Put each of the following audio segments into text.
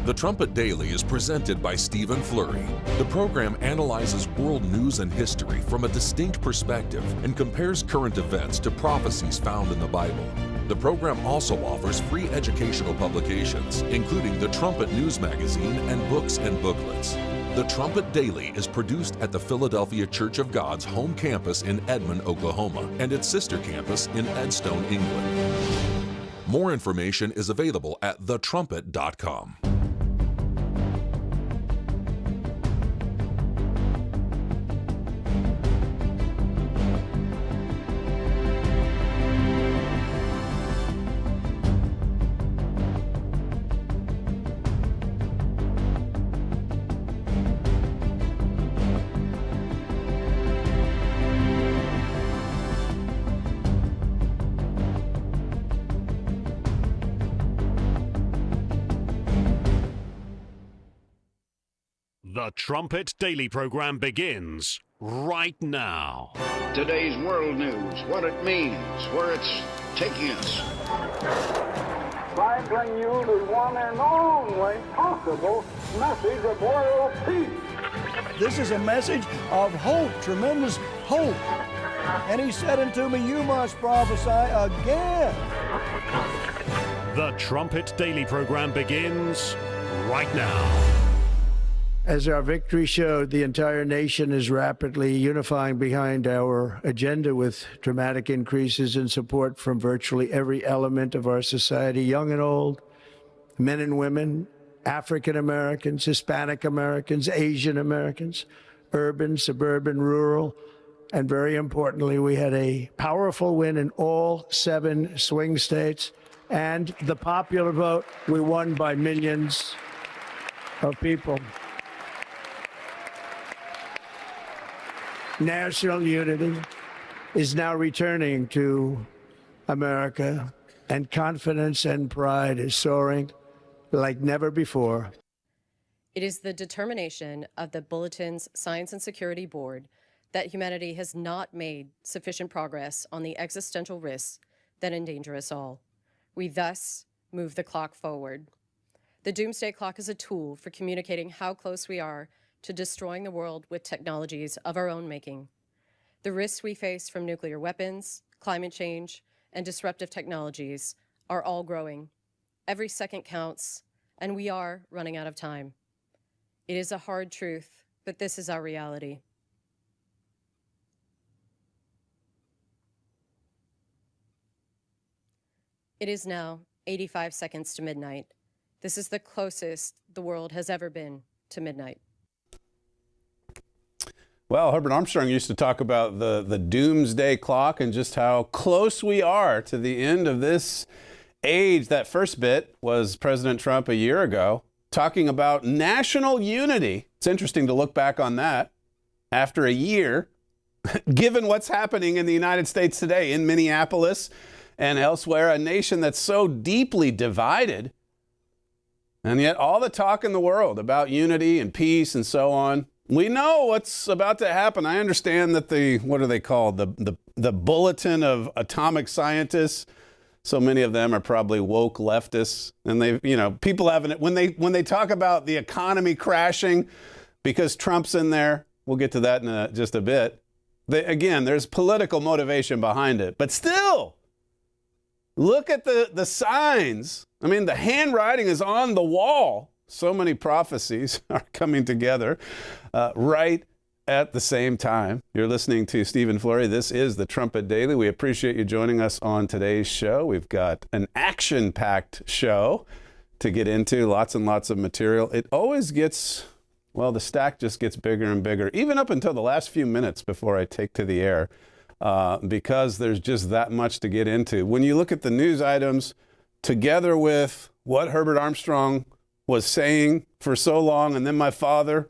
The Trumpet Daily is presented by Stephen Flurry. The program analyzes world news and history from a distinct perspective and compares current events to prophecies found in the Bible. The program also offers free educational publications, including the Trumpet News Magazine and books and booklets. The Trumpet Daily is produced at the Philadelphia Church of God's home campus in Edmond, Oklahoma, and its sister campus in Edstone, England. More information is available at thetrumpet.com. The Trumpet Daily program begins right now. Today's world news, what it means, where it's taking us. I bring you the one and only possible message of world peace. This is a message of hope, tremendous hope. And he said unto me, you must prophesy again. The Trumpet Daily program begins right now. As our victory showed, the entire nation is rapidly unifying behind our agenda with dramatic increases in support from virtually every element of our society, young and old, men and women, African Americans, Hispanic Americans, Asian Americans, urban, suburban, rural, and very importantly, we had a powerful win in all 7 swing states, and the popular vote, we won by millions of people. National unity is now returning to America, and confidence and pride is soaring like never before. It is the determination of the Bulletin's Science and Security Board that humanity has not made sufficient progress on the existential risks that endanger us all. We thus move the clock forward. The doomsday clock is a tool for communicating how close we are to destroying the world with technologies of our own making. The risks we face from nuclear weapons, climate change, and disruptive technologies are all growing. Every second counts, and we are running out of time. It is a hard truth, but this is our reality. It is now 85 seconds to midnight. This is the closest the world has ever been to midnight. Well, Herbert Armstrong used to talk about the doomsday clock and just how close we are to the end of this age. That first bit was President Trump a year ago talking about national unity. It's interesting to look back on that after a year, given what's happening in the United States today, in Minneapolis and elsewhere, a nation that's so deeply divided. And yet all the talk in the world about unity and peace and so on. We know what's about to happen. I understand that what are they called? The Bulletin of Atomic Scientists. So many of them are probably woke leftists. And people haven't, when they talk about the economy crashing because Trump's in there, we'll get to that in just a bit. Again, there's political motivation behind it. But still, look at the signs. I mean, the handwriting is on the wall. So many prophecies are coming together right at the same time. You're listening to Stephen Flurry. This is the Trumpet Daily. We appreciate you joining us on today's show. We've got an action-packed show to get into, lots and lots of material. It always gets, well, the stack just gets bigger and bigger, even up until the last few minutes before I take to the air, because there's just that much to get into. When you look at the news items together with what Herbert Armstrong was saying for so long, and then my father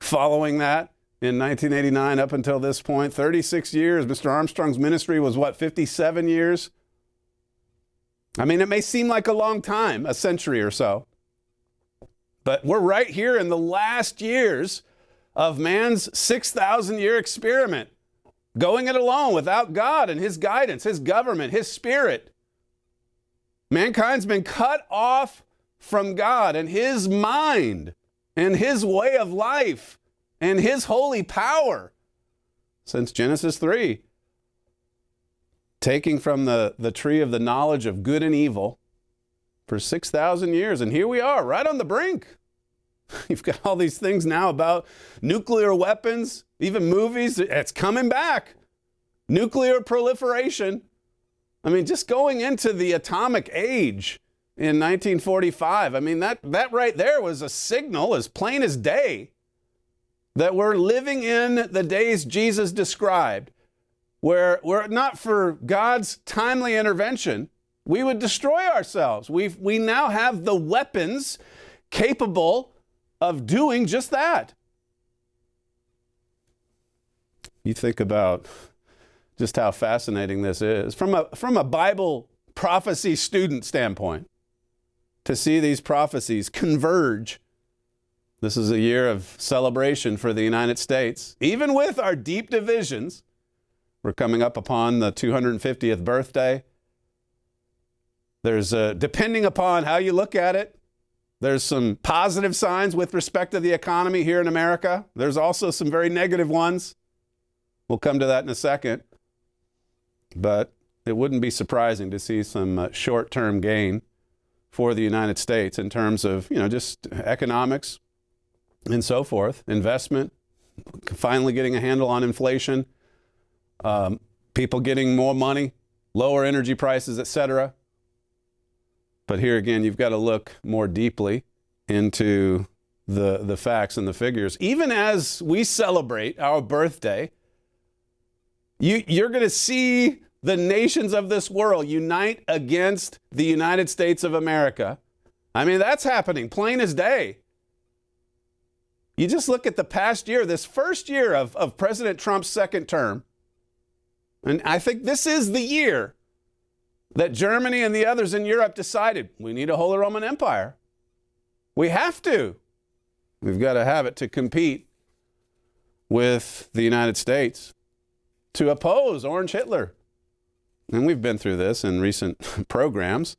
following that in 1989 up until this point, 36 years. Mr. Armstrong's ministry was, 57 years? I mean, it may seem like a long time, a century or so, but we're right here in the last years of man's 6,000-year experiment, going it alone without God and his guidance, his government, his spirit. Mankind's been cut off from God and his mind and his way of life and his holy power since Genesis 3. Taking from the tree of the knowledge of good and evil for 6,000 years. And here we are, right on the brink. You've got all these things now about nuclear weapons, even movies. It's coming back. Nuclear proliferation. I mean, just going into the atomic age in 1945. I mean, that right there was a signal as plain as day that we're living in the days Jesus described, where were it not for God's timely intervention, we would destroy ourselves. We now have the weapons capable of doing just that. You think about just how fascinating this is from a Bible prophecy student standpoint, to see these prophecies converge This is a year of celebration for the United States. Even with our deep divisions, we're coming up upon the 250th birthday. There's, depending upon how you look at it, there's some positive signs with respect to the economy here in America. There's also some very negative ones. We'll come to that in a second. But it wouldn't be surprising to see some short-term gain for the United States in terms of, just economics and so forth, investment, finally getting a handle on inflation, people getting more money, lower energy prices, etc. But here again, you've got to look more deeply into the facts and the figures. Even as we celebrate our birthday, you're going to see the nations of this world unite against the United States of America. I mean, that's happening plain as day. You just look at the past year, this first year of President Trump's second term, and I think this is the year that Germany and the others in Europe decided we need a Holy Roman Empire. We have to. We've got to have it to compete with the United States, to oppose Orange Hitler. And we've been through this in recent programs.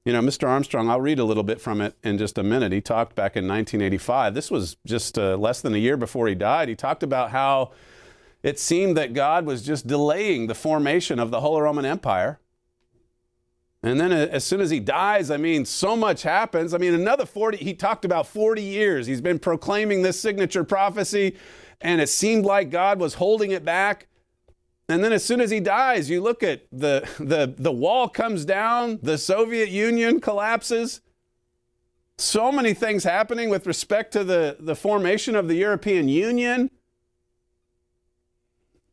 Mr. Armstrong, I'll read a little bit from it in just a minute. He talked back in 1985. This was just less than a year before he died. He talked about how it seemed that God was just delaying the formation of the Holy Roman Empire. And then as soon as he dies, so much happens. Another 40, he talked about 40 years. He's been proclaiming this signature prophecy, and it seemed like God was holding it back. And then as soon as he dies, you look at the wall comes down, the Soviet Union collapses. So many things happening with respect to the formation of the European Union.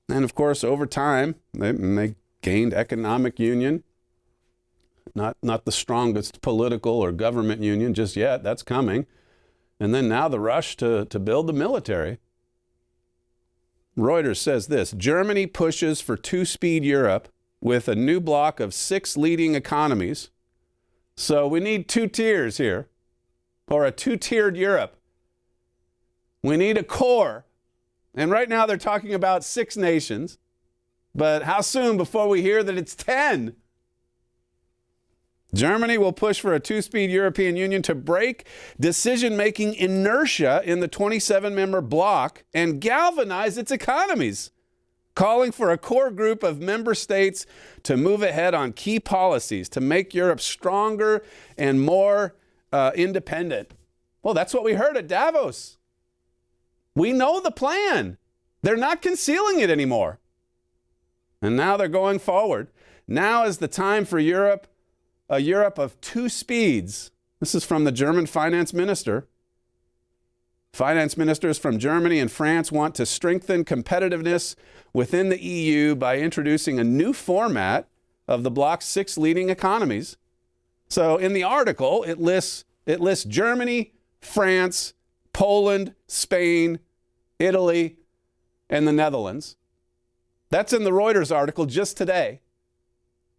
And of course, over time, they gained economic union. Not the strongest political or government union just yet. That's coming. And then now the rush to build the military. Reuters says this: Germany pushes for two-speed Europe with a new bloc of 6 leading economies. So we need 2 tiers here, or a 2-tiered Europe. We need a core. And right now they're talking about 6 nations. But how soon before we hear that it's 10? Germany will push for a 2-speed European Union to break decision-making inertia in the 27-member bloc and galvanize its economies, calling for a core group of member states to move ahead on key policies to make Europe stronger and more independent. Well, that's what we heard at Davos. We know the plan. They're not concealing it anymore. And now they're going forward. Now is the time for Europe, a Europe of 2 speeds. This is from the German finance minister. Finance ministers from Germany and France want to strengthen competitiveness within the EU by introducing a new format of the bloc's 6 leading economies. So in the article, it lists Germany, France, Poland, Spain, Italy, and the Netherlands. That's in the Reuters article just today.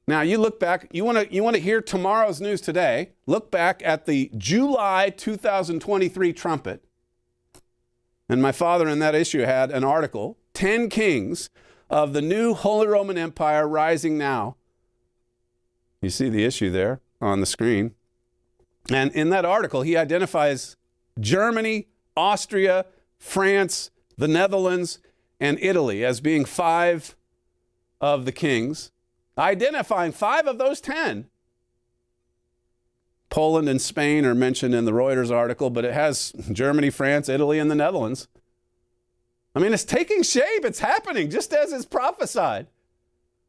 Now, you look back, you want to hear tomorrow's news today, look back at the July 2023 Trumpet. And my father in that issue had an article, 10 Kings of the New Holy Roman Empire Rising Now. You see the issue there on the screen. And in that article, he identifies Germany, Austria, France, the Netherlands, and Italy as being 5 of the kings, identifying 5 of those 10. Poland and Spain are mentioned in the Reuters article, but it has Germany, France, Italy, and the Netherlands. I mean, it's taking shape. It's happening just as is prophesied.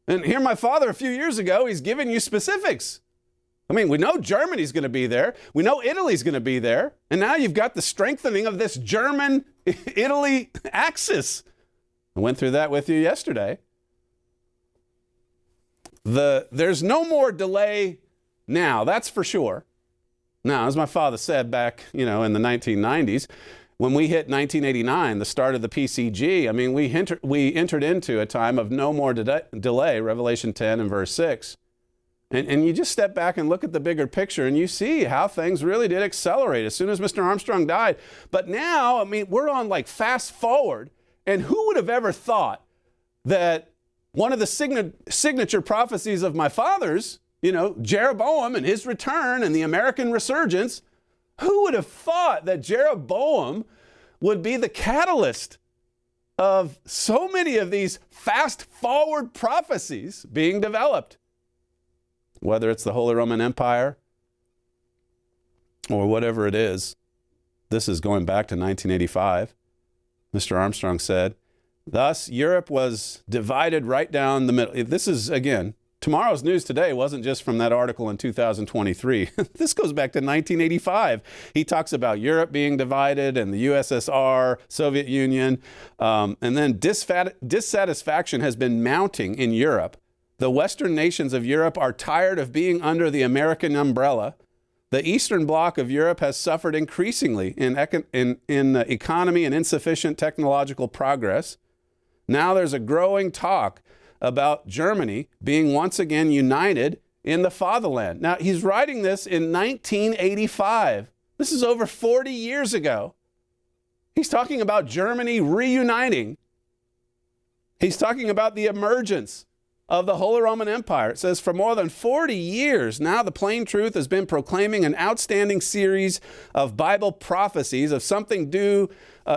And here my father a few years ago, he's giving you specifics. I mean, we know Germany's going to be there. We know Italy's going to be there. And now you've got the strengthening of this German-Italy axis. I went through that with you yesterday. There's no more delay now, that's for sure. Now, as my father said back, in the 1990s, when we hit 1989, the start of the PCG, I mean, we entered into a time of no more delay, Revelation 10 and verse 6. And you just step back and look at the bigger picture and you see how things really did accelerate as soon as Mr. Armstrong died. But now, I mean, we're on like fast forward. And who would have ever thought that one of the signature prophecies of my father's, Jeroboam and his return and the American resurgence, who would have thought that Jeroboam would be the catalyst of so many of these fast forward prophecies being developed? Whether it's the Holy Roman Empire or whatever it is, this is going back to 1985. Mr. Armstrong said, thus, Europe was divided right down the middle. This is, again, tomorrow's news today wasn't just from that article in 2023. This goes back to 1985. He talks about Europe being divided and the USSR, Soviet Union, and then dissatisfaction has been mounting in Europe. The Western nations of Europe are tired of being under the American umbrella. The Eastern Bloc of Europe has suffered increasingly in economy and insufficient technological progress. Now there's a growing talk about Germany being once again united in the fatherland. Now, he's writing this in 1985. This is over 40 years ago. He's talking about Germany reuniting. He's talking about the emergence of the Holy Roman Empire. It says, for more than 40 years now, the plain truth has been proclaiming an outstanding series of Bible prophecies of something due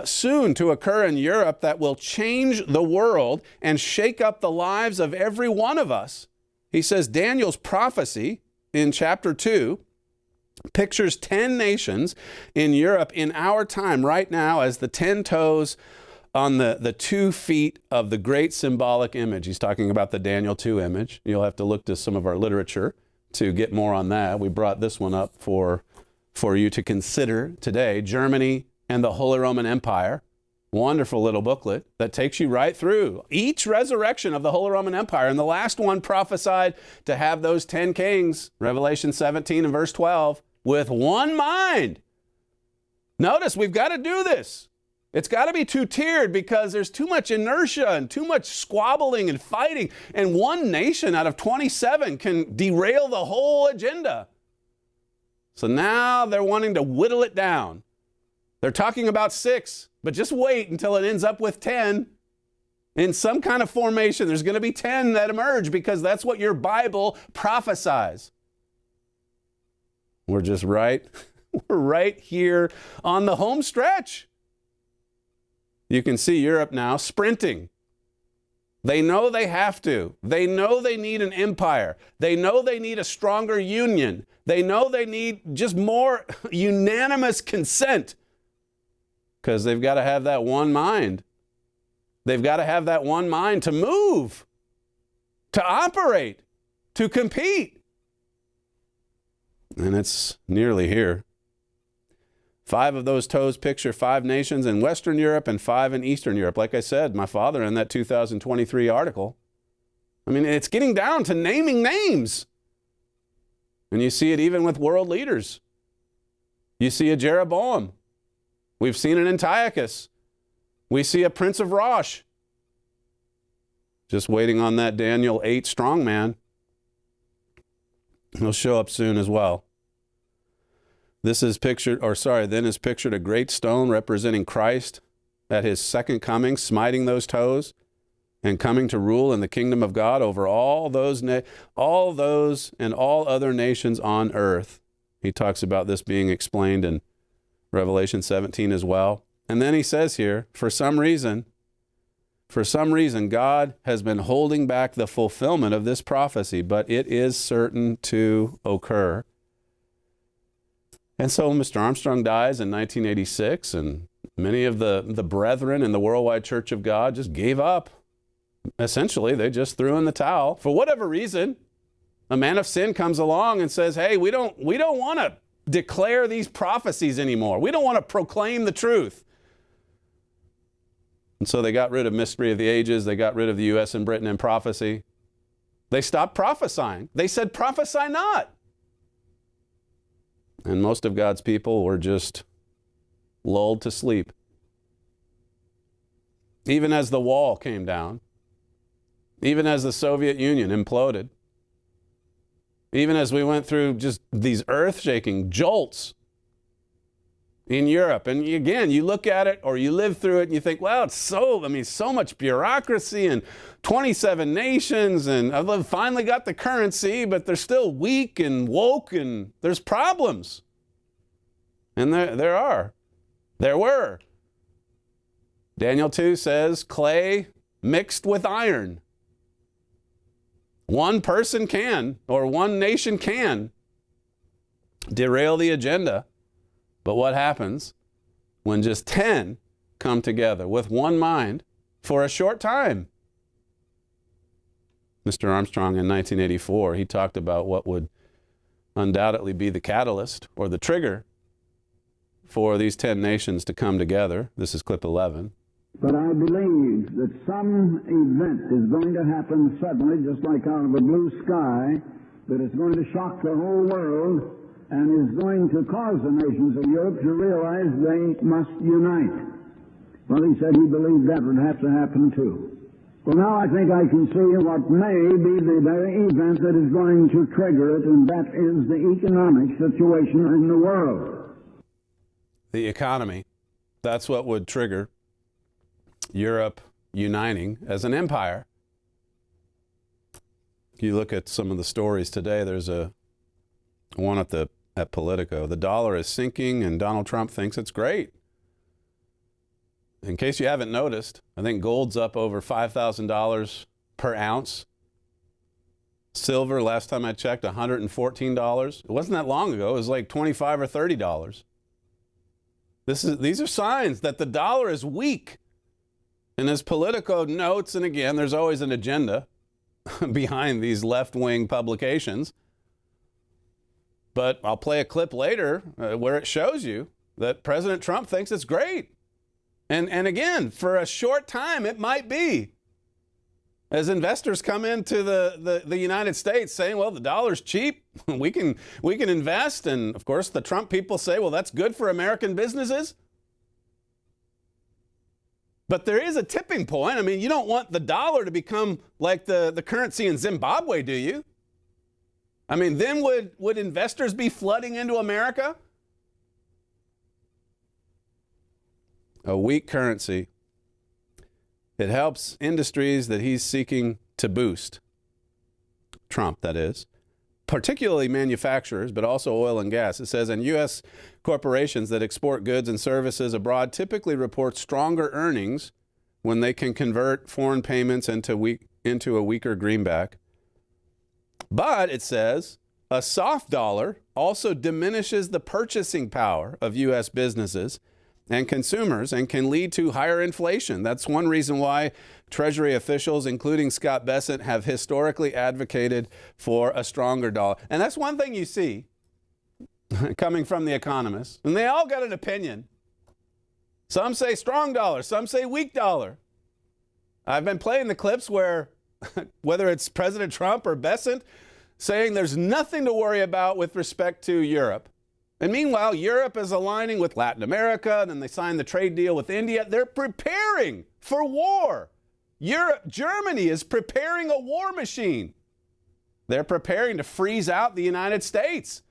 soon to occur in Europe that will change the world and shake up the lives of every one of us. He says Daniel's prophecy in chapter 2 pictures 10 nations in Europe in our time right now as the 10 toes on the 2 feet of the great symbolic image. He's talking about the Daniel 2 image. You'll have to look to some of our literature to get more on that. We brought this one up for you to consider today. Germany and the Holy Roman Empire. Wonderful little booklet that takes you right through each resurrection of the Holy Roman Empire. And the last one prophesied to have those 10 kings, Revelation 17 and verse 12, with one mind. Notice, we've got to do this. It's got to be two-tiered because there's too much inertia and too much squabbling and fighting. And one nation out of 27 can derail the whole agenda. So now they're wanting to whittle it down. They're talking about 6, but just wait until it ends up with 10. In some kind of formation, there's going to be 10 that emerge because that's what your Bible prophesies. We're just right. We're right here on the home stretch. You can see Europe now sprinting. They know they have to. They know they need an empire. They know they need a stronger union. They know they need just more unanimous consent because they've got to have that one mind. They've got to have that one mind to move, to operate, to compete. And it's nearly here. 5 of those toes picture 5 nations in Western Europe and 5 in Eastern Europe. Like I said, my father in that 2023 article. I mean, it's getting down to naming names. And you see it even with world leaders. You see a Jeroboam. We've seen an Antiochus. We see a Prince of Rosh. Just waiting on that Daniel 8 strongman. He'll show up soon as well. Then is pictured a great stone representing Christ at his second coming, smiting those toes and coming to rule in the kingdom of God over all those and all other nations on earth. He talks about this being explained in Revelation 17 as well. And then he says here, for some reason, God has been holding back the fulfillment of this prophecy, but it is certain to occur. And so Mr. Armstrong dies in 1986, and many of the brethren in the Worldwide Church of God just gave up. Essentially, they just threw in the towel. For whatever reason, a man of sin comes along and says, hey, we don't want to declare these prophecies anymore. We don't want to proclaim the truth. And so they got rid of Mystery of the Ages. They got rid of the U.S. and Britain in prophecy. They stopped prophesying. They said, prophesy not. And most of God's people were just lulled to sleep. Even as the wall came down, even as the Soviet Union imploded, even as we went through just these earth-shaking jolts in Europe. And again, you look at it or you live through it and you think, well, it's so much bureaucracy and 27 nations, and I've finally got the currency, but they're still weak and woke and there's problems. And there were. Daniel 2 says, clay mixed with iron. One person can, or one nation can, derail the agenda. But what happens when just 10 come together with one mind for a short time? Mr. Armstrong in 1984, he talked about what would undoubtedly be the catalyst or the trigger for these 10 nations to come together. This is clip 11. But I believe that some event is going to happen suddenly, just like out of a blue sky, that is going to shock the whole world and is going to cause the nations of Europe to realize they must unite. Well, he said he believed that would have to happen too. Well, now I think I can see what may be the very event that is going to trigger it, and that is the economic situation in the world. The economy. That's what would trigger Europe uniting as an empire. You look at some of the stories today, there's one at Politico. The dollar is sinking and Donald Trump thinks it's great. In case you haven't noticed, I think gold's up over $5,000 per ounce. Silver, last time I checked, $114. It wasn't that long ago. It was like $25 or $30. These are signs that the dollar is weak. And as Politico notes, and again, there's always an agenda behind these left-wing publications, but I'll play a clip later where it shows you that President Trump thinks it's great. And again, for a short time, it might be. As investors come into the United States saying, well, the dollar's cheap, we can invest. And of course, the Trump people say, well, that's good for American businesses. But there is a tipping point. I mean, you don't want the dollar to become like the currency in Zimbabwe, do you? I mean, then would investors be flooding into America? A weak currency. It helps industries that he's seeking to boost. Trump, that is. Particularly manufacturers, but also oil and gas. It says, and U.S. corporations that export goods and services abroad typically report stronger earnings when they can convert foreign payments into a weaker greenback. But, it says, a soft dollar also diminishes the purchasing power of U.S. businesses and consumers and can lead to higher inflation. That's one reason why Treasury officials, including Scott Bessent, have historically advocated for a stronger dollar. And that's one thing you see coming from the economists. And they all got an opinion. Some say strong dollar, some say weak dollar. I've been playing the clips where, whether it's President Trump or Bessent, saying there's nothing to worry about with respect to Europe. And meanwhile, Europe is aligning with Latin America, and then they signed the trade deal with India. They're preparing for war. Germany is preparing a war machine. They're preparing to freeze out the United States.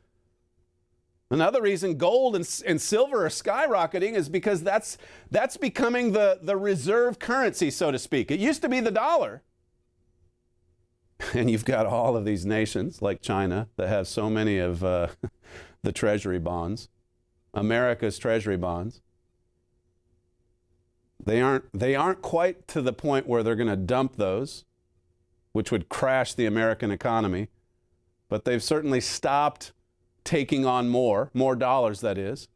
Another reason gold and silver are skyrocketing is because that's becoming the reserve currency, so to speak. It used to be the dollar. And you've got all of these nations like China that have so many of the treasury bonds, America's treasury bonds. They aren't quite to the point where they're going to dump those, which would crash the American economy, but they've certainly stopped taking on more dollars, that is,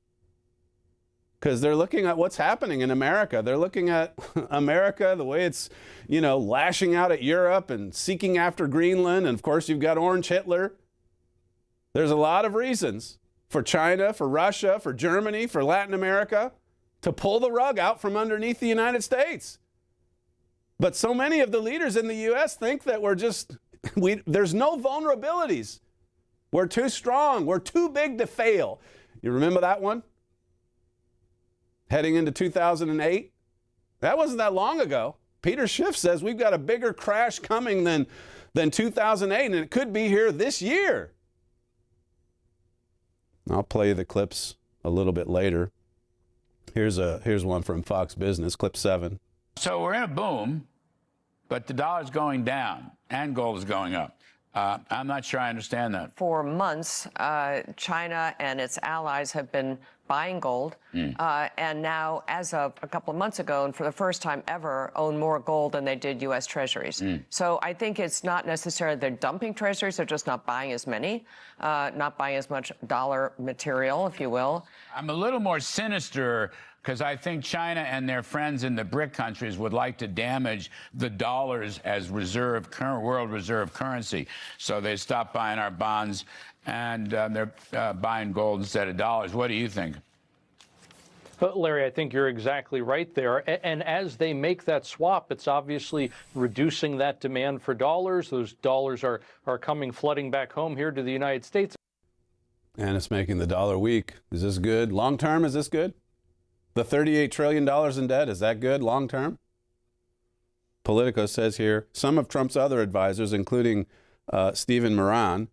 because they're looking at what's happening in America. They're looking at America, the way it's, lashing out at Europe and seeking after Greenland. And of course, you've got Orange Hitler. There's a lot of reasons for China, for Russia, for Germany, for Latin America to pull the rug out from underneath the United States. But so many of the leaders in the U.S. think that there's no vulnerabilities. We're too strong. We're too big to fail. You remember that one? Heading into 2008? That wasn't that long ago. Peter Schiff says we've got a bigger crash coming than 2008, and it could be here this year. I'll play you the clips a little bit later. Here's one from Fox Business, clip 7. So we're in a boom, but the dollar's going down and gold is going up. I'm not sure I understand that. For months, China and its allies have been buying gold, and now, as of a couple of months ago, and for the first time ever, own more gold than they did U.S. Treasuries. So I think it's not necessarily they're dumping Treasuries, they're just not buying as many, not buying as much dollar material, if you will. I'm a little more sinister because I think China and their friends in the BRIC countries would like to damage the dollars as world reserve currency. So they stop buying our bonds and they're buying gold instead of dollars. What do you think? Larry, I think you're exactly right there. And as they make that swap, it's obviously reducing that demand for dollars. Those dollars are coming flooding back home here to the United States. And it's making the dollar weak. Is this good? Long term, is this good? The $38 trillion in debt, is that good long term? Politico says here, some of Trump's other advisors, including Stephen Moran,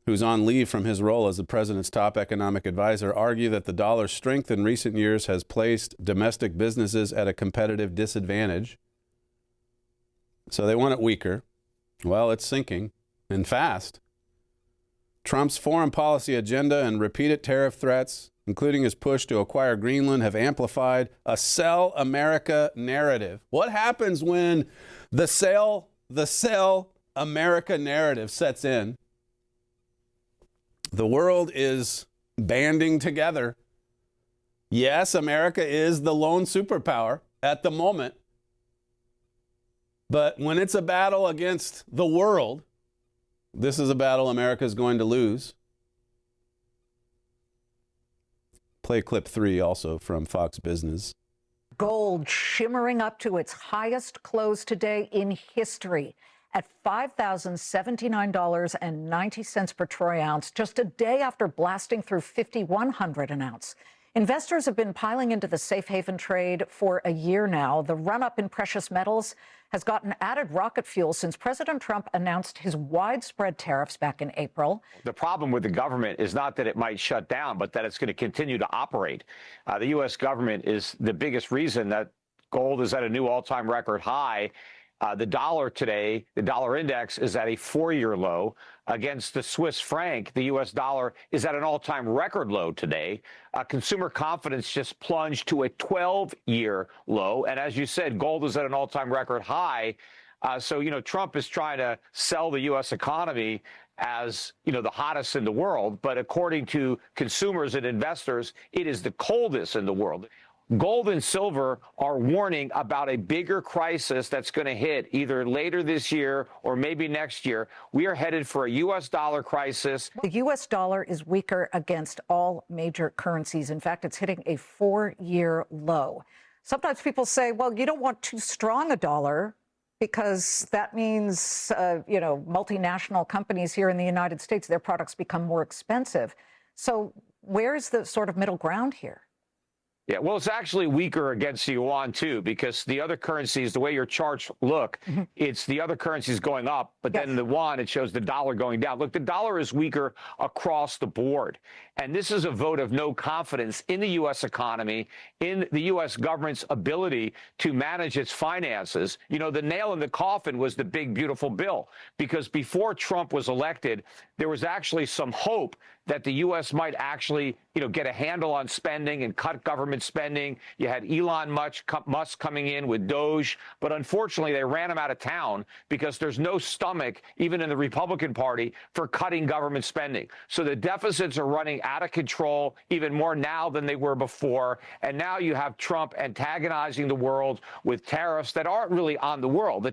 who's on leave from his role as the president's top economic advisor, argue that the dollar's strength in recent years has placed domestic businesses at a competitive disadvantage. So they want it weaker. Well, it's sinking, and fast. Trump's foreign policy agenda and repeated tariff threats, including his push to acquire Greenland, have amplified a sell America narrative. What happens when the sell America narrative sets in? The world is banding together. Yes, America is the lone superpower at the moment. But when it's a battle against the world, this is a battle America is going to lose. Play clip 3 also from Fox Business. Gold shimmering up to its highest close today in history at $5,079.90 per troy ounce, just a day after blasting through $5,100 an ounce. Investors have been piling into the safe haven trade for a year now. The run-up in precious metals has gotten added rocket fuel since President Trump announced his widespread tariffs back in April. The problem with the government is not that it might shut down, but that it's going to continue to operate. The U.S. government is the biggest reason that gold is at a new all-time record high. The dollar today, the dollar index is at a 4-year low. Against the Swiss franc, the U.S. dollar is at an all-time record low today. Consumer confidence just plunged to a 12-year low. And as you said, gold is at an all-time record high. So, Trump is trying to sell the U.S. economy as, the hottest in the world. But according to consumers and investors, it is the coldest in the world. Gold and silver are warning about a bigger crisis that's going to hit either later this year or maybe next year. We are headed for a U.S. dollar crisis. The U.S. dollar is weaker against all major currencies. In fact, it's hitting a 4-year low. Sometimes people say, well, you don't want too strong a dollar because that means, multinational companies here in the United States, their products become more expensive. So where's the sort of middle ground here? Yeah, well, it's actually weaker against the yuan, too, because the other currencies, the way your charts look, it's the other currencies going up, but then the yuan, it shows the dollar going down. Look, the dollar is weaker across the board. And this is a vote of no confidence in the U.S. economy, in the U.S. government's ability to manage its finances. The nail in the coffin was the big, beautiful bill, because before Trump was elected, there was actually some hope that the U.S. might actually, get a handle on spending and cut government spending. You had Elon Musk coming in with Doge, but unfortunately they ran him out of town because there's no stomach, even in the Republican Party, for cutting government spending. So the deficits are running out of control even more now than they were before. And now you have Trump antagonizing the world with tariffs that aren't really on the world.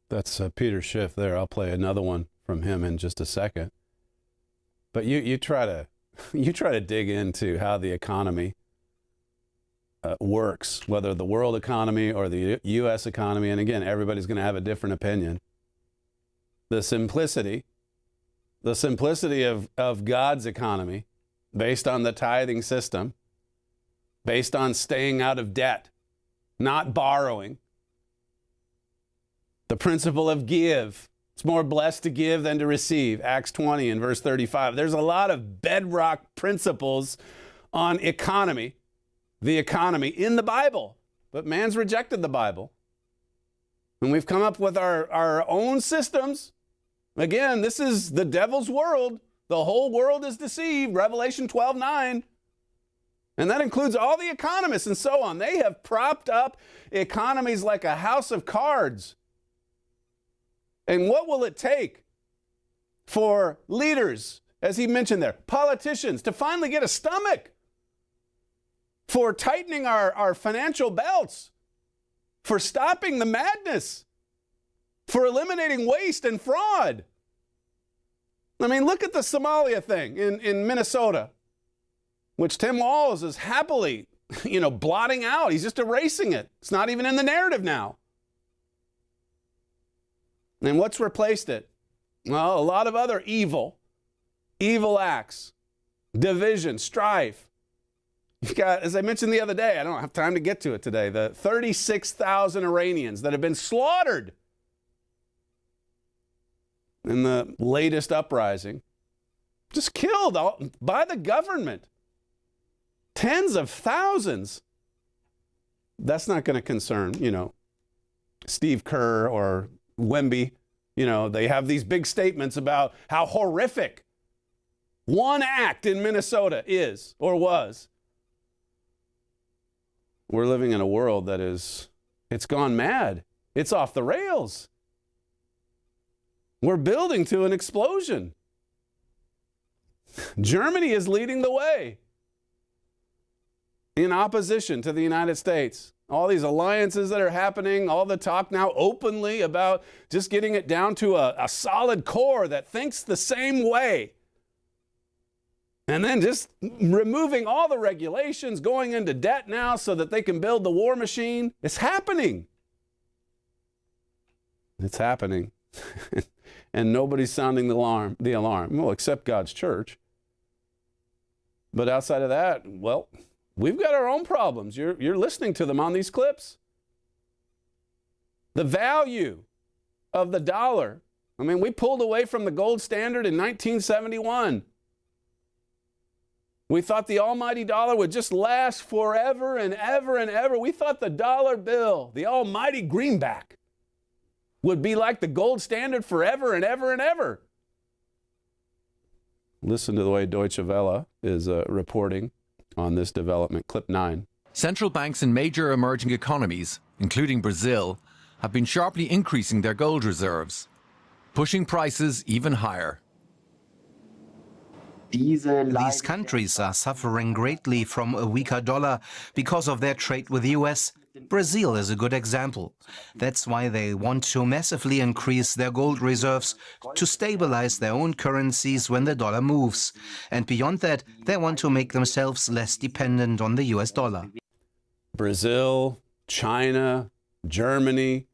That's Peter Schiff there. I'll play another one from him in just a second. But you try to dig into how the economy works, whether the world economy or the U.S. economy. And again, everybody's going to have a different opinion. The simplicity of God's economy, based on the tithing system, based on staying out of debt, not borrowing. The principle of give, It's more blessed to give than to receive. Acts 20 and verse 35. There's a lot of bedrock principles on economy, the economy in the Bible, but man's rejected the Bible. And we've come up with our own systems. Again, this is the devil's world. The whole world is deceived. Revelation 12:9. And that includes all the economists and so on. They have propped up economies like a house of cards. And what will it take for leaders, as he mentioned there, politicians, to finally get a stomach for tightening our financial belts, for stopping the madness, for eliminating waste and fraud? I mean, look at the Somalia thing in Minnesota, which Tim Walz is happily, blotting out. He's just erasing it. It's not even in the narrative now. And what's replaced it? Well, a lot of other evil acts, division, strife. You've got, as I mentioned the other day, I don't have time to get to it today, the 36,000 Iranians that have been slaughtered in the latest uprising, just killed by the government. Tens of thousands. That's not going to concern, Steve Kerr or Wemby. They have these big statements about how horrific one act in Minnesota is or was. We're living in a world that it's gone mad. It's off the rails. We're building to an explosion. Germany is leading the way in opposition to the United States. All these alliances that are happening, all the talk now openly about just getting it down to a solid core that thinks the same way. And then just removing all the regulations, going into debt now so that they can build the war machine. It's happening. It's happening. And nobody's sounding the alarm. Well, except God's church. But outside of that, well, we've got our own problems. You're listening to them on these clips. The value of the dollar. I mean, we pulled away from the gold standard in 1971. We thought the almighty dollar would just last forever and ever and ever. We thought the dollar bill, the almighty greenback, would be like the gold standard forever and ever and ever. Listen to the way Deutsche Welle is reporting on this development. Clip 9. Central banks in major emerging economies, including Brazil, have been sharply increasing their gold reserves, pushing prices even higher. These countries are suffering greatly from a weaker dollar because of their trade with the US. Brazil is a good example. That's why they want to massively increase their gold reserves to stabilize their own currencies when the dollar moves. And beyond that, they want to make themselves less dependent on the US dollar. Brazil, China, Germany.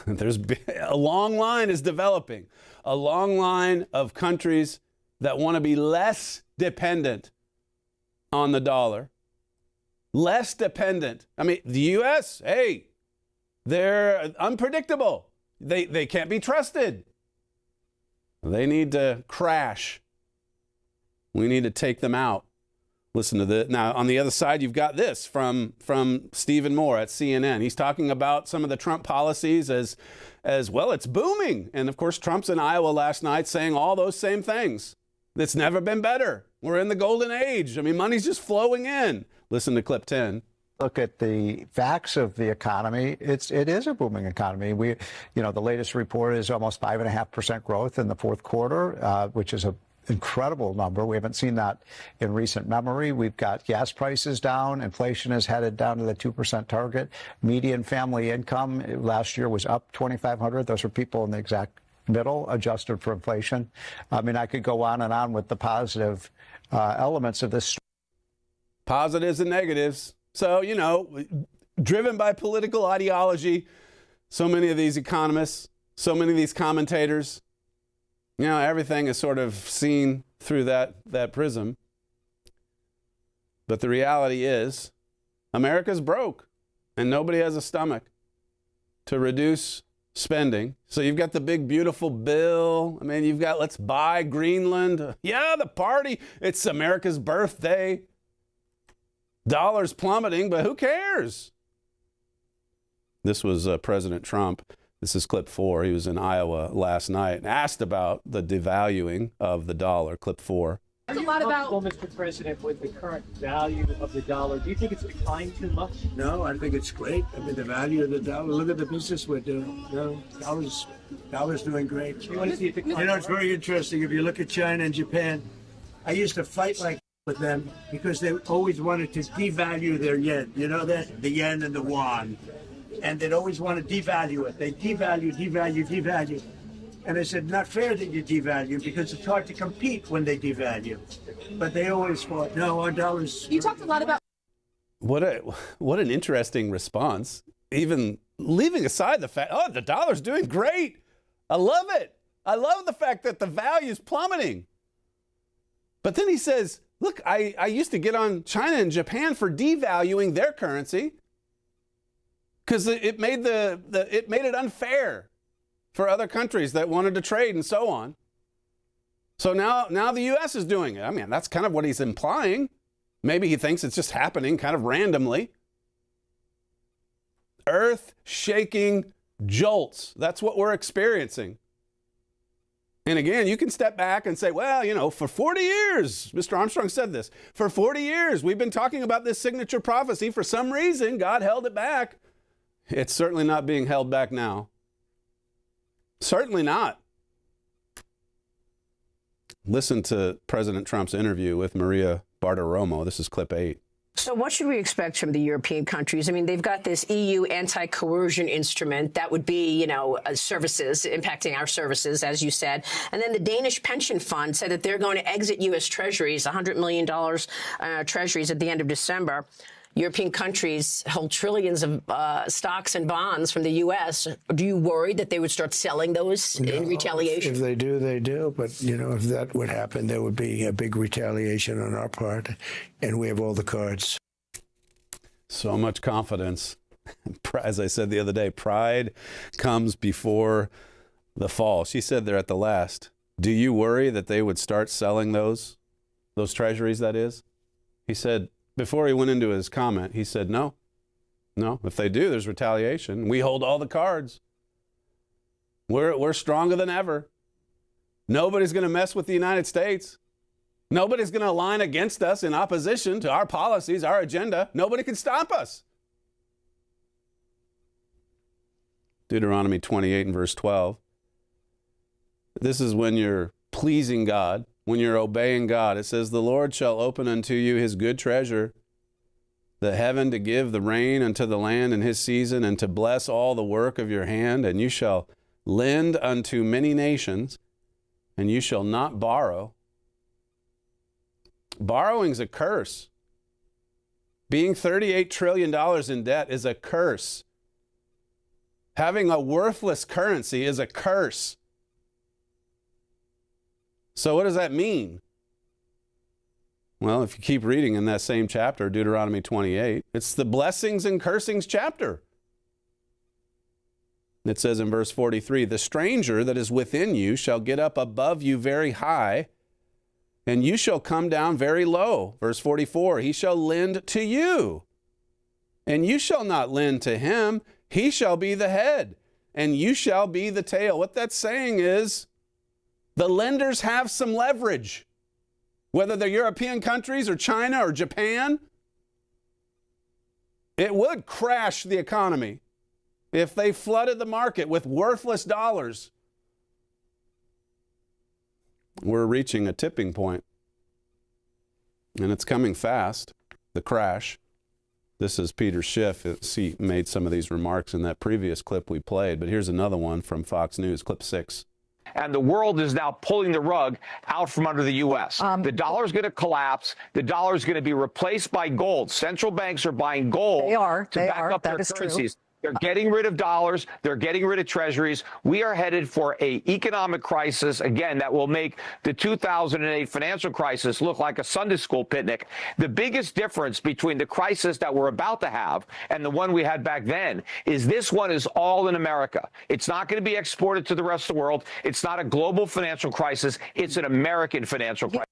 There's a long line is developing. A long line of countries that want to be less dependent on the dollar. Less dependent. I mean, the U.S., hey, they're unpredictable. They can't be trusted. They need to crash. We need to take them out. Listen to this. Now, on the other side, you've got this from Stephen Moore at CNN. He's talking about some of the Trump policies as well. It's booming. And, of course, Trump's in Iowa last night saying all those same things. It's never been better. We're in the golden age. I mean, money's just flowing in. Listen to clip 10. Look at the facts of the economy. It is a booming economy. The latest report is almost 5.5% growth in the fourth quarter, which is an incredible number. We haven't seen that in recent memory. We've got gas prices down. Inflation is headed down to the 2% target. Median family income last year was up $2,500. Those are people in the exact middle, adjusted for inflation. I mean, I could go on and on with the positive elements of this. Positives and negatives. So, driven by political ideology, so many of these economists, so many of these commentators, everything is sort of seen through that prism. But the reality is, America's broke, and nobody has a stomach to reduce spending. So you've got the big, beautiful bill. I mean, you've got let's buy Greenland. Yeah, the party. It's America's birthday. Dollars plummeting, but who cares? This was President Trump. This is clip 4. He was in Iowa last night and asked about the devaluing of the dollar. Clip 4. A lot about, Mr. President, with the current value of the dollar. Do you think it's declined too much? No, I think it's great. I mean, the value of the dollar. Look at the business we're doing. You know, dollar's doing great. You want to see it decline? You know, it's very interesting. If you look at China and Japan, I used to fight like with them because they always wanted to devalue their yen. You know that? The yen and the yuan. And they'd always want to devalue it. They devalue. And I said, not fair that you devalue because it's hard to compete when they devalue. But they always fought, no, our dollars. You talked a lot about. What an interesting response. Even leaving aside the fact, oh, the dollar's doing great. I love it. I love the fact that the value is plummeting. But then he says, look, I used to get on China and Japan for devaluing their currency because it made it unfair for other countries that wanted to trade and so on. So now the U.S. is doing it. I mean, that's kind of what he's implying. Maybe he thinks it's just happening kind of randomly. Earth-shaking jolts. That's what we're experiencing. And again, you can step back and say, well, you know, for 40 years, Mr. Armstrong said this, for 40 years, we've been talking about this signature prophecy. For some reason, God held it back. It's certainly not being held back now. Certainly not. Listen to President Trump's interview with Maria Bartiromo. This is clip 8. So what should we expect from the European countries? I mean, they've got this EU anti-coercion instrument that would be, you know, services, impacting our services, as you said. And then the Danish pension fund said that they're going to exit U.S. treasuries, $100 million treasuries at the end of December. European countries hold trillions of stocks and bonds from the U.S. Do you worry that they would start selling those in retaliation? If they do, they do. But, you know, if that would happen, there would be a big retaliation on our part. And we have all the cards. So much confidence. As I said the other day, pride comes before the fall. She said there at the last, do you worry that they would start selling those treasuries, that is? He said, before he went into his comment, he said, no, if they do, there's retaliation. We hold all the cards. We're stronger than ever. Nobody's going to mess with the United States. Nobody's going to align against us in opposition to our policies, our agenda. Nobody can stop us. Deuteronomy 28 and verse 12. This is when you're pleasing God. When you're obeying God, it says, the Lord shall open unto you his good treasure, the heaven to give the rain unto the land in his season, and to bless all the work of your hand. And you shall lend unto many nations, and you shall not borrow. Borrowing's a curse. Being $38 trillion in debt is a curse. Having a worthless currency is a curse. So what does that mean? Well, if you keep reading in that same chapter, Deuteronomy 28, it's the blessings and cursings chapter. It says in verse 43, the stranger that is within you shall get up above you very high, and you shall come down very low. Verse 44, he shall lend to you, and you shall not lend to him. He shall be the head, and you shall be the tail. What that's saying is, the lenders have some leverage, whether they're European countries or China or Japan. It would crash the economy if they flooded the market with worthless dollars. We're reaching a tipping point, and it's coming fast, the crash. This is Peter Schiff. He made some of these remarks in that previous clip we played, but here's another one from Fox News, clip 6. And the world is now pulling the rug out from under the U.S. The dollar is going to collapse. The dollar is going to be replaced by gold. Central banks are buying gold to back up their currencies. They're getting rid of dollars. They're getting rid of treasuries. We are headed for an economic crisis, again, that will make the 2008 financial crisis look like a Sunday school picnic. The biggest difference between the crisis that we're about to have and the one we had back then is this one is all in America. It's not going to be exported to the rest of the world. It's not a global financial crisis. It's an American financial crisis.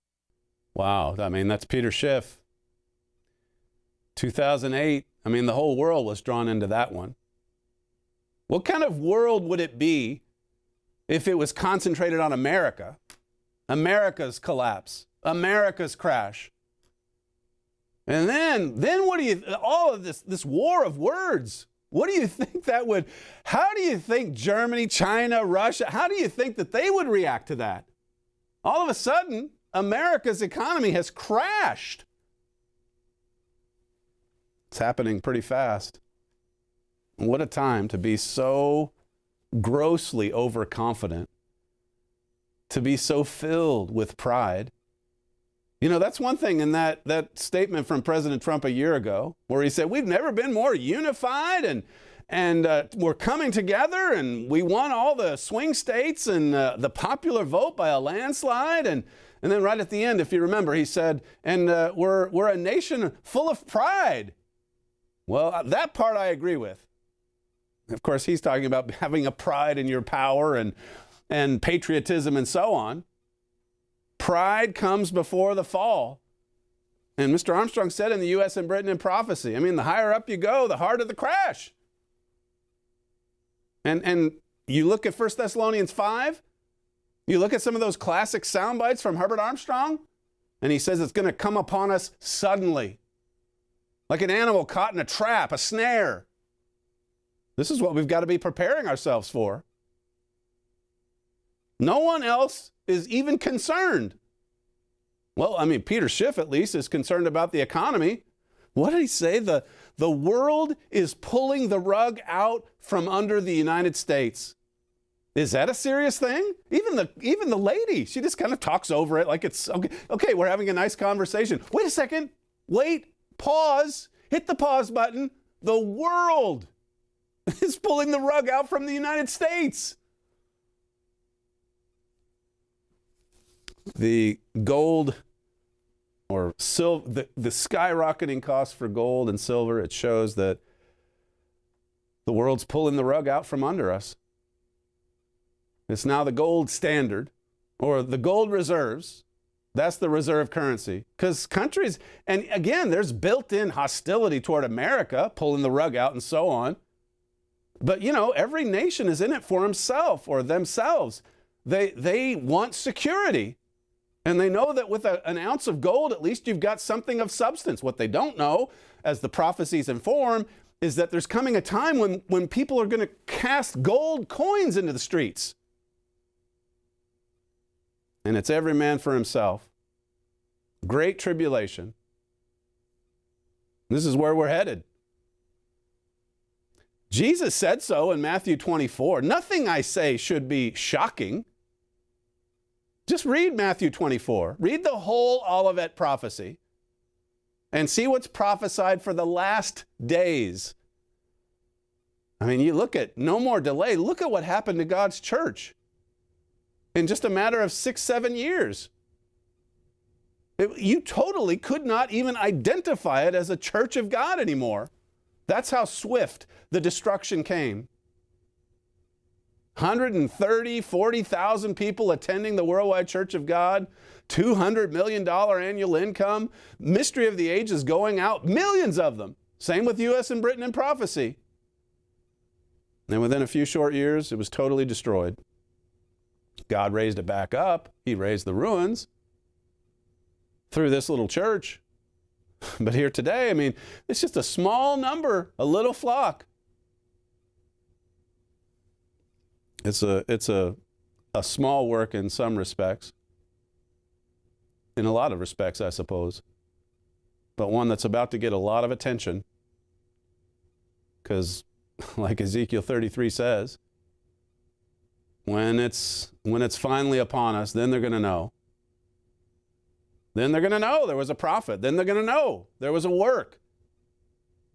Wow. I mean, that's Peter Schiff. 2008. I mean, the whole world was drawn into that one. What kind of world would it be if it was concentrated on America? America's collapse, America's crash. And then what do you, all of this war of words, what do you think that would, how do you think Germany, China, Russia, how do you think that they would react to that? All of a sudden, America's economy has crashed. It's happening pretty fast. What a time to be so grossly overconfident, to be so filled with pride. You know, that's one thing in that statement from President Trump a year ago, where he said, we've never been more unified and we're coming together and we won all the swing states and the popular vote by a landslide. And then right at the end, if you remember, he said, and we're a nation full of pride. Well, that part I agree with. Of course, he's talking about having a pride in your power and patriotism and so on. Pride comes before the fall. And Mr. Armstrong said in the U.S. and Britain in prophecy, I mean, the higher up you go, the harder the crash. And you look at 1 Thessalonians 5, you look at some of those classic sound bites from Herbert Armstrong, and he says it's going to come upon us suddenly, like an animal caught in a trap, a snare. This is what we've got to be preparing ourselves for. No one else is even concerned. Well, I mean, Peter Schiff at least is concerned about the economy. What did he say? The world is pulling the rug out from under the United States. Is that a serious thing? Even the lady, she just kind of talks over it like it's okay. Okay, we're having a nice conversation. Wait a second. Wait. Pause. Hit the pause button. The world is pulling the rug out from the United States. The gold or silver, the skyrocketing cost for gold and silver, it shows that the world's pulling the rug out from under us. It's now the gold standard or the gold reserves. That's the reserve currency. Because countries, and again, there's built-in hostility toward America, pulling the rug out and so on. But, you know, every nation is in it for himself or themselves. They want security. And they know that with an ounce of gold, at least you've got something of substance. What they don't know, as the prophecies inform, is that there's coming a time when people are going to cast gold coins into the streets. And it's every man for himself. Great tribulation. This is where we're headed. Jesus said so in Matthew 24. Nothing I say should be shocking. Just read Matthew 24. Read the whole Olivet prophecy and see what's prophesied for the last days. I mean, you look at no more delay. Look at what happened to God's church in just a matter of 6-7 years. You totally could not even identify it as a church of God anymore. That's how swift the destruction came. 130, 40,000 people attending the Worldwide Church of God, $200 million annual income, mystery of the ages going out, millions of them. Same with U.S. and Britain in prophecy. And within a few short years, it was totally destroyed. God raised it back up. He raised the ruins through this little church. But here today, I mean, it's just a small number, a little flock. It's a small work in some respects. In a lot of respects, I suppose. But one that's about to get a lot of attention. Because, like Ezekiel 33 says, when it's finally upon us, then they're going to know. Then they're going to know there was a prophet. Then they're going to know there was a work.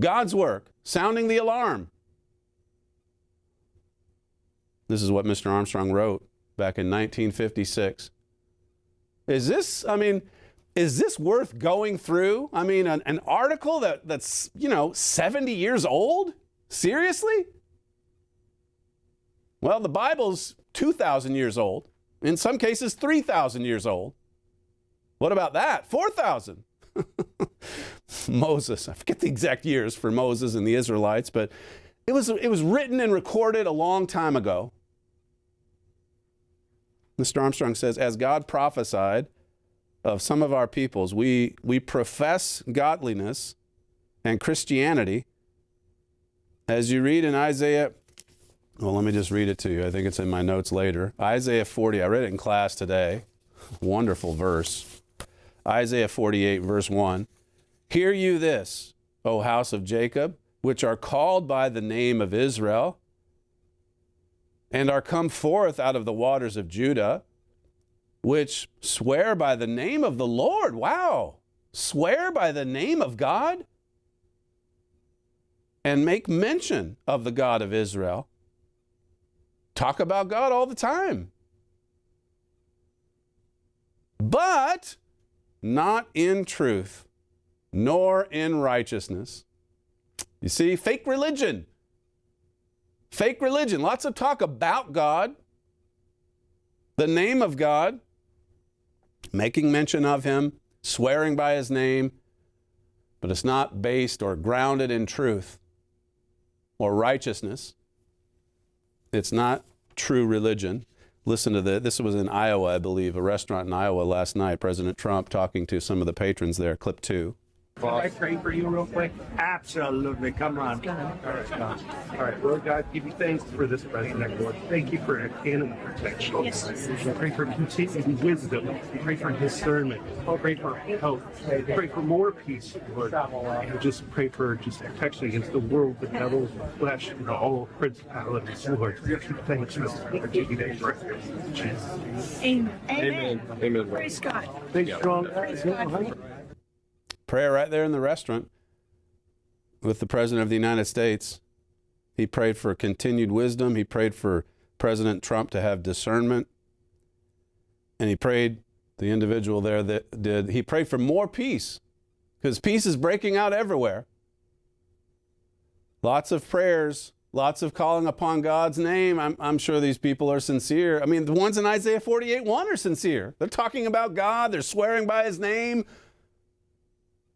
God's work, sounding the alarm. This is what Mr. Armstrong wrote back in 1956. Is this worth going through? I mean, an article that's 70 years old? Seriously? Well, the Bible's 2,000 years old. In some cases, 3,000 years old. What about that? 4,000. Moses, I forget the exact years for Moses and the Israelites, but it was written and recorded a long time ago. Mr. Armstrong says, as God prophesied of some of our peoples, we profess godliness and Christianity. As you read in Isaiah, well, let me just read it to you. I think it's in my notes later. Isaiah 40, I read it in class today. Wonderful verse. Isaiah 48, verse 1. Hear you this, O house of Jacob, which are called by the name of Israel, and are come forth out of the waters of Judah, which swear by the name of the Lord. Wow. Swear by the name of God, and make mention of the God of Israel. Talk about God all the time. But not in truth, nor in righteousness. You see, fake religion. Fake religion. Lots of talk about God, the name of God, making mention of him, swearing by his name, but it's not based or grounded in truth or righteousness. It's not true religion. Listen to this. This was in Iowa, I believe, a restaurant in Iowa last night. President Trump talking to some of the patrons there. Clip 2. Can I pray for you real quick? Absolutely. Come on. All right. Lord God, give you thanks for this president, Lord. Thank you for animal protection. Yes. We pray for continued wisdom. We pray for discernment. We pray for hope. We pray for more peace, Lord. And we just pray for just protection against the world, the devil, the flesh, and all principalities, Lord. Thanks for giving you thanks. Amen. Amen. Praise God. Thanks, strong. Praise God. Prayer right there in the restaurant with the President of the United States. He prayed for continued wisdom. He prayed for President Trump to have discernment. And he prayed, the individual there that did, he prayed for more peace, because peace is breaking out everywhere. Lots of prayers, lots of calling upon God's name. I'm sure these people are sincere. I mean, the ones in Isaiah 48:1 are sincere. They're talking about God. They're swearing by his name.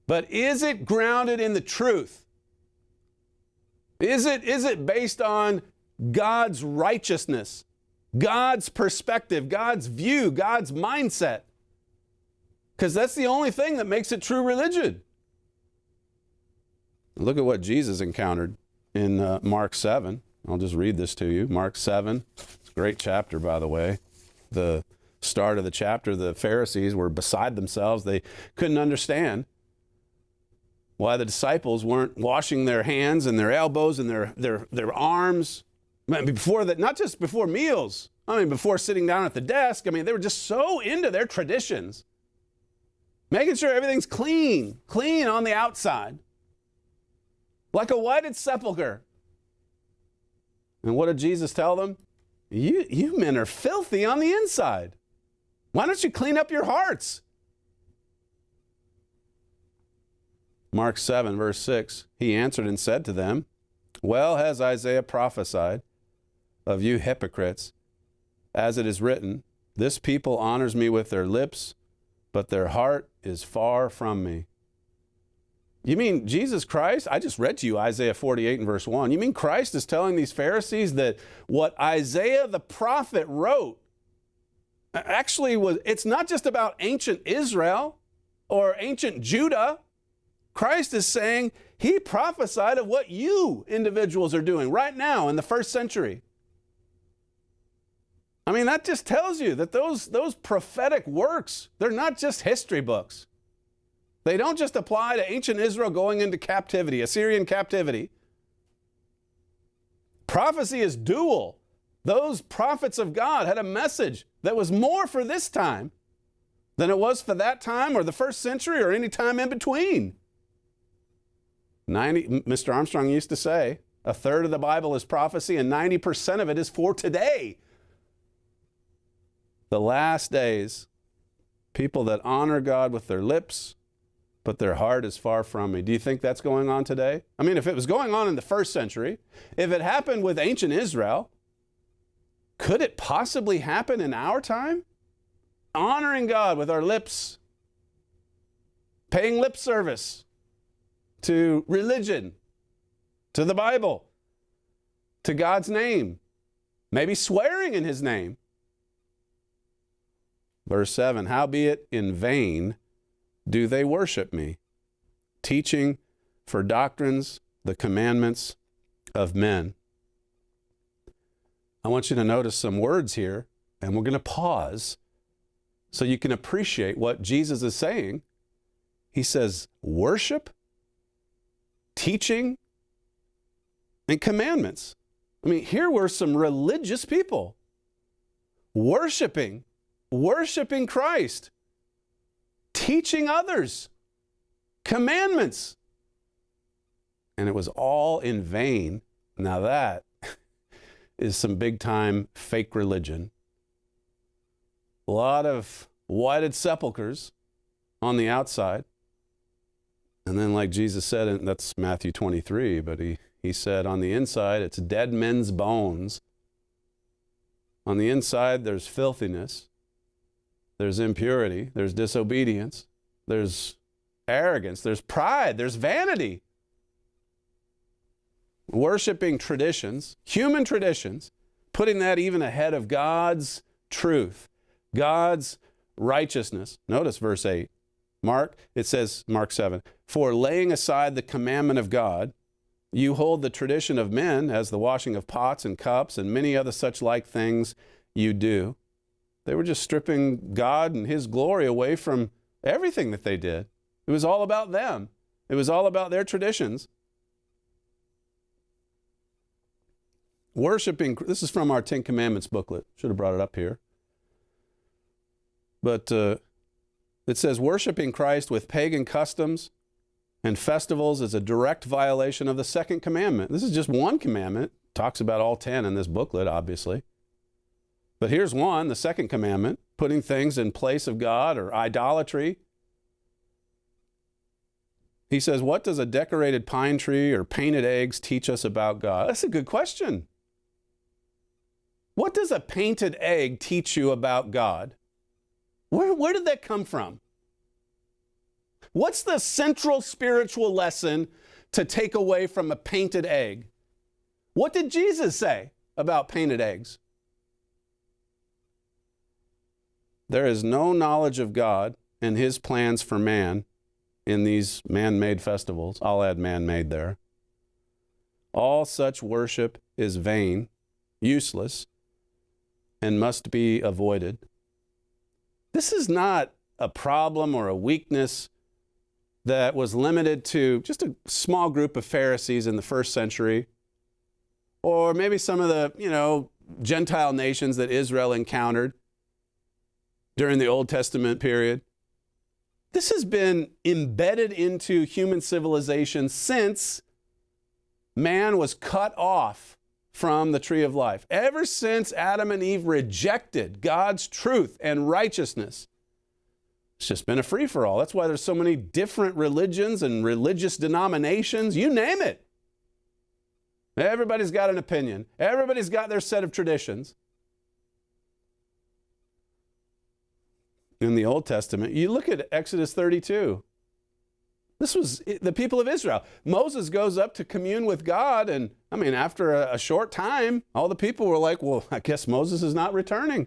But is it grounded in the truth? Is it based on God's righteousness, God's perspective, God's view, God's mindset? Because that's the only thing that makes it true religion. Look at what Jesus encountered in Mark 7. I'll just read this to you. Mark 7. It's a great chapter, by the way. The start of the chapter, the Pharisees were beside themselves. They couldn't understand why the disciples weren't washing their hands and their elbows and their arms before that, not just before meals. I mean, before sitting down at the desk. I mean, they were just so into their traditions, making sure everything's clean on the outside, like a whited sepulcher. And what did Jesus tell them? You men are filthy on the inside. Why don't you clean up your hearts? Mark 7, verse 6, he answered and said to them, well has Isaiah prophesied of you hypocrites, as it is written, this people honors me with their lips, but their heart is far from me. You mean Jesus Christ? I just read to you Isaiah 48 and verse 1. You mean Christ is telling these Pharisees that what Isaiah the prophet wrote actually it's not just about ancient Israel or ancient Judah. Christ is saying he prophesied of what you individuals are doing right now in the first century. I mean, that just tells you that those prophetic works, they're not just history books. They don't just apply to ancient Israel going into captivity, Assyrian captivity. Prophecy is dual. Those prophets of God had a message that was more for this time than it was for that time or the first century or any time in between. Mr. Armstrong used to say, A third of the Bible is prophecy, and 90% of it is for today. The last days, people that honor God with their lips, but their heart is far from me. Do you think that's going on today? I mean, if it was going on in the first century, if it happened with ancient Israel, could it possibly happen in our time? Honoring God with our lips, paying lip service to religion, to the Bible, to God's name, maybe swearing in his name. Verse 7, howbeit in vain do they worship me, teaching for doctrines the commandments of men. I want you to notice some words here, and we're going to pause so you can appreciate what Jesus is saying. He says, worship, teaching, and commandments. I mean, here were some religious people worshiping Christ, teaching others, commandments. And it was all in vain. Now that is some big time fake religion. A lot of whited sepulchres on the outside. And then like Jesus said, and that's Matthew 23, but he said on the inside, it's dead men's bones. On the inside, there's filthiness. There's impurity. There's disobedience. There's arrogance. There's pride. There's vanity. Worshipping traditions, human traditions, putting that even ahead of God's truth, God's righteousness. Notice verse 8. It says, Mark 7, for laying aside the commandment of God, you hold the tradition of men as the washing of pots and cups and many other such like things you do. They were just stripping God and his glory away from everything that they did. It was all about them. It was all about their traditions. Worshipping, this is from our 10 Commandments booklet. Should have brought it up here. But it says, worshiping Christ with pagan customs and festivals is a direct violation of the second commandment. This is just one commandment. It talks about all 10 in this booklet, obviously. But here's one, the second commandment, putting things in place of God or idolatry. He says, what does a decorated pine tree or painted eggs teach us about God? That's a good question. What does a painted egg teach you about God? Where did that come from? What's the central spiritual lesson to take away from a painted egg? What did Jesus say about painted eggs? There is no knowledge of God and his plans for man in these man-made festivals. I'll add man-made there. All such worship is vain, useless, and must be avoided. This is not a problem or a weakness that was limited to just a small group of Pharisees in the first century, or maybe some of the, Gentile nations that Israel encountered during the Old Testament period. This has been embedded into human civilization since man was cut off from the tree of life. Ever since Adam and Eve rejected God's truth and righteousness, it's just been a free-for-all. That's why there's so many different religions and religious denominations. You name it. Everybody's got an opinion. Everybody's got their set of traditions. In the Old Testament, you look at Exodus 32. This was the people of Israel. Moses goes up to commune with God, and after a short time, all the people were like, well, I guess Moses is not returning.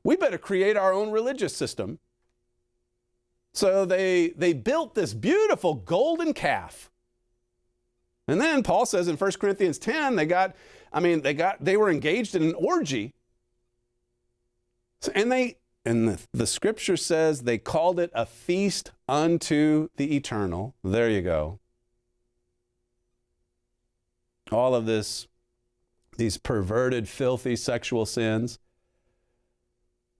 We better create our own religious system. So they built this beautiful golden calf. And then Paul says in 1 Corinthians 10, they were engaged in an orgy. And the scripture says they called it a feast unto the eternal. There you go. All of these perverted, filthy sexual sins,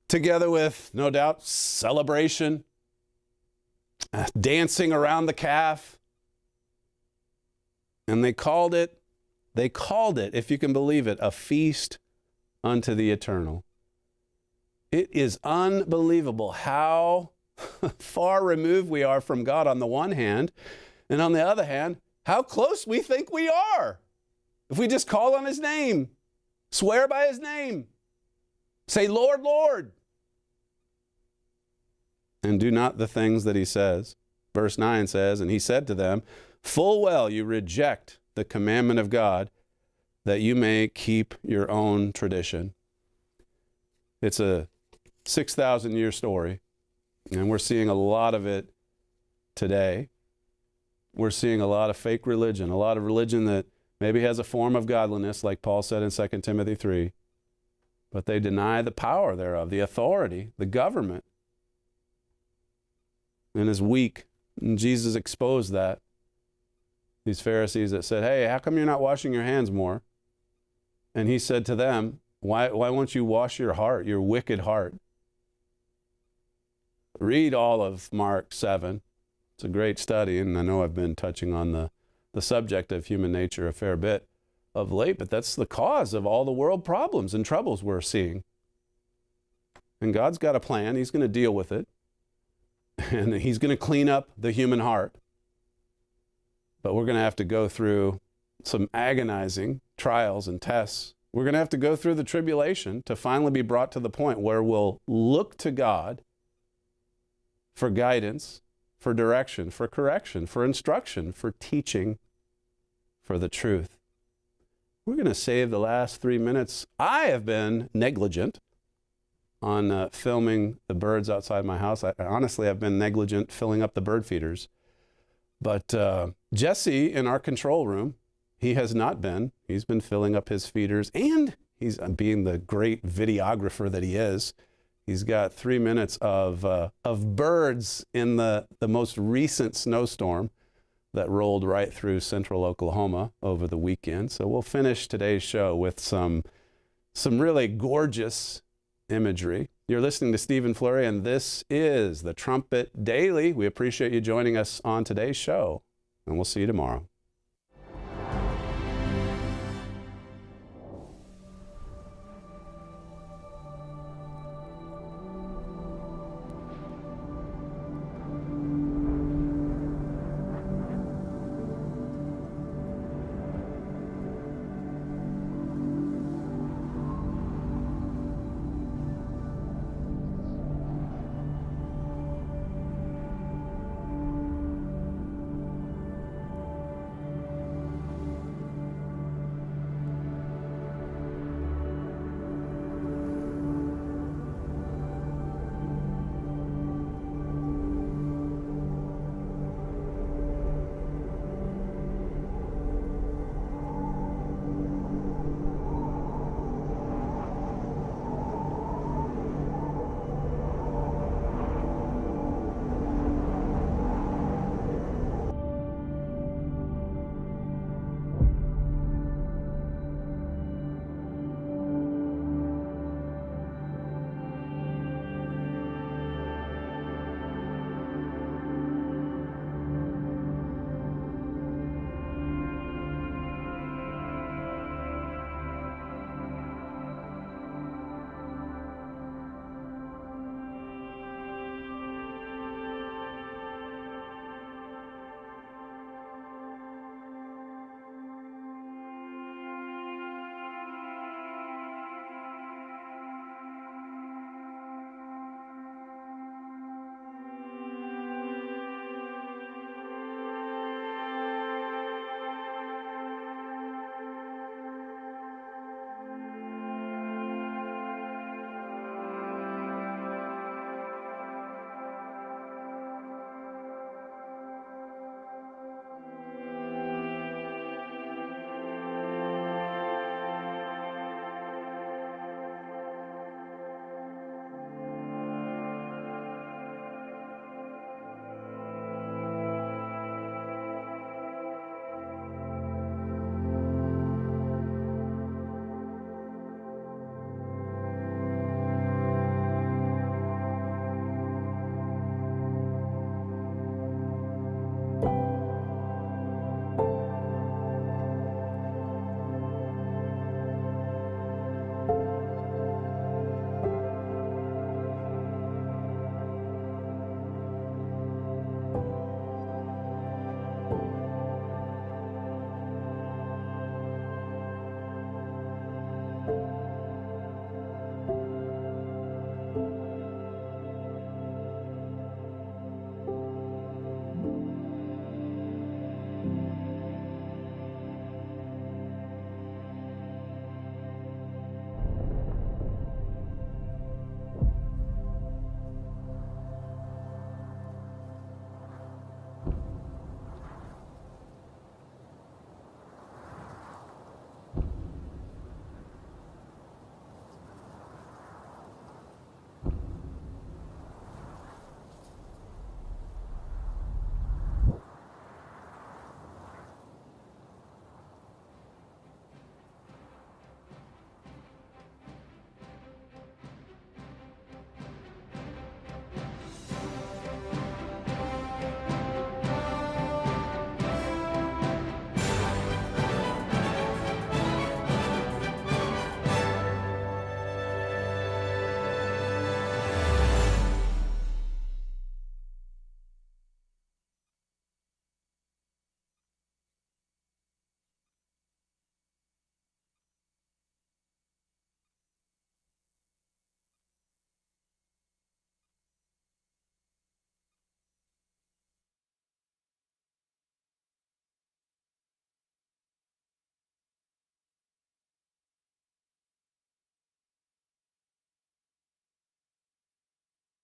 together with, no doubt, celebration, dancing around the calf. And they called it They called it, if you can believe it, a feast unto the eternal. It is unbelievable how far removed we are from God on the one hand, and on the other hand, how close we think we are. If we just call on his name, swear by his name, say, Lord, Lord, and do not the things that he says. Verse 9 says, and he said to them, full well you reject the commandment of God, that you may keep your own tradition. It's a 6,000-year story, and we're seeing a lot of it today. We're seeing a lot of fake religion, a lot of religion that maybe has a form of godliness, like Paul said in 2 Timothy 3, but they deny the power thereof, the authority, the government, and is weak. And Jesus exposed that. These Pharisees that said, hey, how come you're not washing your hands more? And he said to them, why won't you wash your heart, your wicked heart? Read all of Mark 7. It's a great study, and I know I've been touching on the subject of human nature a fair bit of late, but that's the cause of all the world problems and troubles we're seeing. And God's got a plan. He's going to deal with it. And he's going to clean up the human heart. But we're going to have to go through some agonizing trials and tests. We're going to have to go through the tribulation to finally be brought to the point where we'll look to God for guidance, for direction, for correction, for instruction, for teaching, for the truth. We're going to save the last 3 minutes. I have been negligent on filming the birds outside my house. Honestly, I've been negligent filling up the bird feeders. But Jesse in our control room, he has not been. He's been filling up his feeders, and he's being the great videographer that he is. He's got 3 minutes of birds in the most recent snowstorm that rolled right through central Oklahoma over the weekend. So we'll finish today's show with some really gorgeous imagery. You're listening to Stephen Flurry, and this is the Trumpet Daily. We appreciate you joining us on today's show, and we'll see you tomorrow.